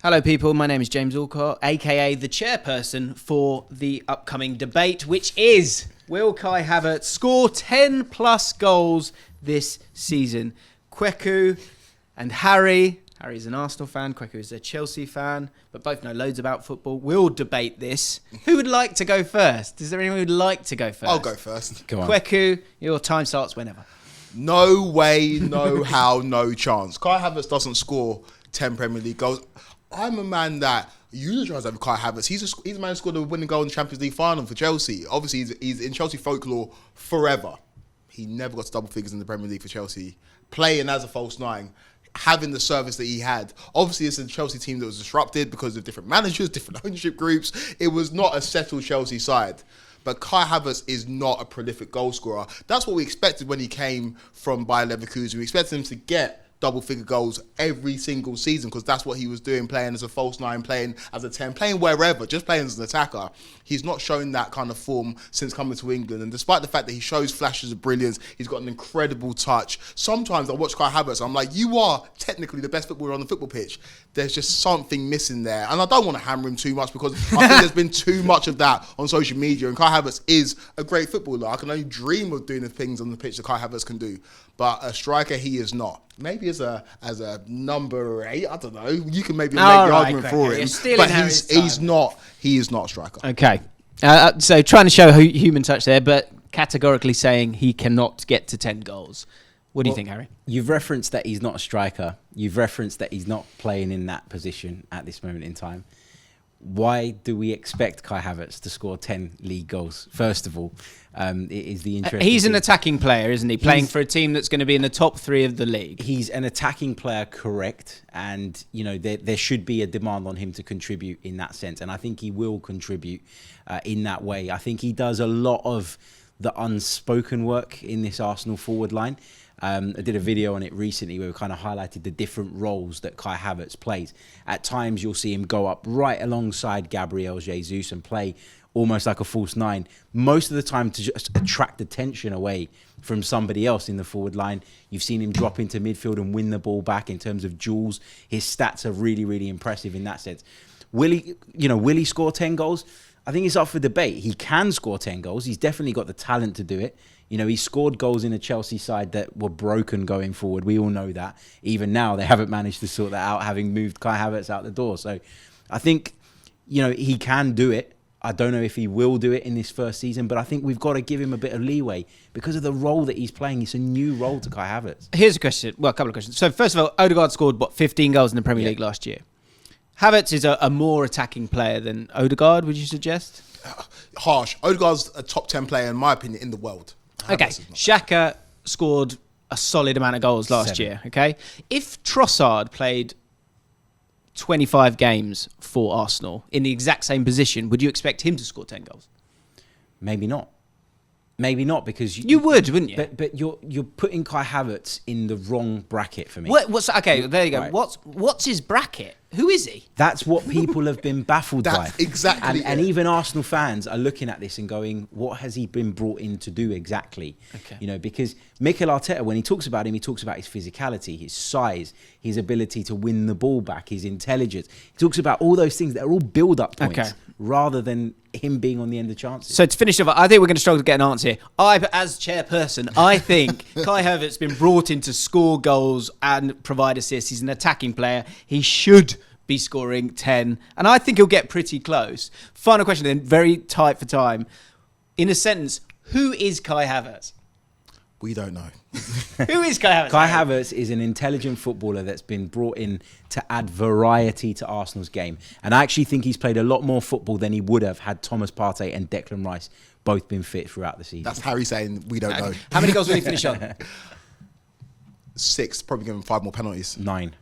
Hello people, my name is James Allcott, aka the chairperson for the upcoming debate, which is, will Kai Havertz score 10 plus goals this season? Kweku and Harry's an Arsenal fan, Kweku is a Chelsea fan, but both know loads about football. We'll debate this. Who would like to go first? Is there anyone who would like to go first? I'll go first. Go on. Kweku, your time starts whenever. No way, no how, no chance. Kai Havertz doesn't score 10 Premier League goals. I'm a man that eulogises over Kai Havertz. He's a man who scored a winning goal in the Champions League final for Chelsea. Obviously, he's in Chelsea folklore forever. He never got to double figures in the Premier League for Chelsea. Playing as a false nine, having the service that he had. Obviously, it's a Chelsea team that was disrupted because of different managers, different ownership groups. It was not a settled Chelsea side. But Kai Havertz is not a prolific goal scorer. That's what we expected when he came from Bayer Leverkusen. We expected him to get double-figure goals every single season because that's what he was doing, playing as a false nine, playing as a 10, playing wherever, just playing as an attacker. He's not shown that kind of form since coming to England. And despite the fact that he shows flashes of brilliance, he's got an incredible touch. Sometimes I watch Kai Havertz, I'm like, you are technically the best footballer on the football pitch. There's just something missing there. And I don't want to hammer him too much because I think there's been too much of that on social media. And Kai Havertz is a great footballer. I can only dream of doing the things on the pitch that Kai Havertz can do. But a striker, he is not. Maybe as a number 8, I don't know. You can maybe make the argument for him. But he is not a striker. Okay. So trying to show human touch there, but categorically saying he cannot get to 10 goals. What do you think, Harry? You've referenced that he's not a striker. You've referenced that he's not playing in that position at this moment in time. Why do we expect Kai Havertz to score 10 league goals? First of all, it is the interesting He's an thing. attacking player, isn't he? Playing for a team that's going to be in the top 3 of the league. He's an attacking player, correct. And, you know, there should be a demand on him to contribute in that sense. And I think he will contribute in that way. I think he does a lot of the unspoken work in this Arsenal forward line. I did a video on it recently where we kind of highlighted the different roles that Kai Havertz plays. At times, you'll see him go up right alongside Gabriel Jesus and play almost like a false nine. Most of the time to just attract attention away from somebody else in the forward line. You've seen him drop into midfield and win the ball back in terms of duels. His stats are really, really impressive in that sense. Will he score 10 goals? I think it's up for debate. He can score 10 goals. He's definitely got the talent to do it. You know, he scored goals in a Chelsea side that were broken going forward. We all know that. Even now, they haven't managed to sort that out, having moved Kai Havertz out the door. So I think, you know, he can do it. I don't know if he will do it in this first season, but I think we've got to give him a bit of leeway because of the role that he's playing. It's a new role to Kai Havertz. Here's a question. Well, a couple of questions. So first of all, Odegaard scored, 15 goals in the Premier League last year. Havertz is a more attacking player than Odegaard, would you suggest? Harsh. Odegaard's a top 10 player, in my opinion, in the world. Okay, Xhaka scored a solid amount of goals last year, okay? If Trossard played 25 games for Arsenal in the exact same position, would you expect him to score 10 goals? Maybe not. Maybe not, because you would, wouldn't you? But you're putting Kai Havertz in the wrong bracket for me. Okay, there you go. Right. What's his bracket? Who is he? That's what people have been baffled by. Exactly. And even Arsenal fans are looking at this and going, what has he been brought in to do exactly? Okay. You know, because Mikel Arteta, when he talks about him, he talks about his physicality, his size, his ability to win the ball back, his intelligence. He talks about all those things that are all build-up points rather than him being on the end of chances. So to finish off, I think we're going to struggle to get an answer here. As chairperson, I think Kai Havertz has been brought in to score goals and provide assists. He's an attacking player. He should be scoring 10, and I think he'll get pretty close. Final question then, very tight for time. In a sentence, who is Kai Havertz? We don't know. Who is Kai Havertz? Kai Havertz is an intelligent footballer that's been brought in to add variety to Arsenal's game. And I actually think he's played a lot more football than he would have had Thomas Partey and Declan Rice both been fit throughout the season. That's Harry saying we don't know. How many goals will he finish on? 6, probably give him 5 more penalties. 9.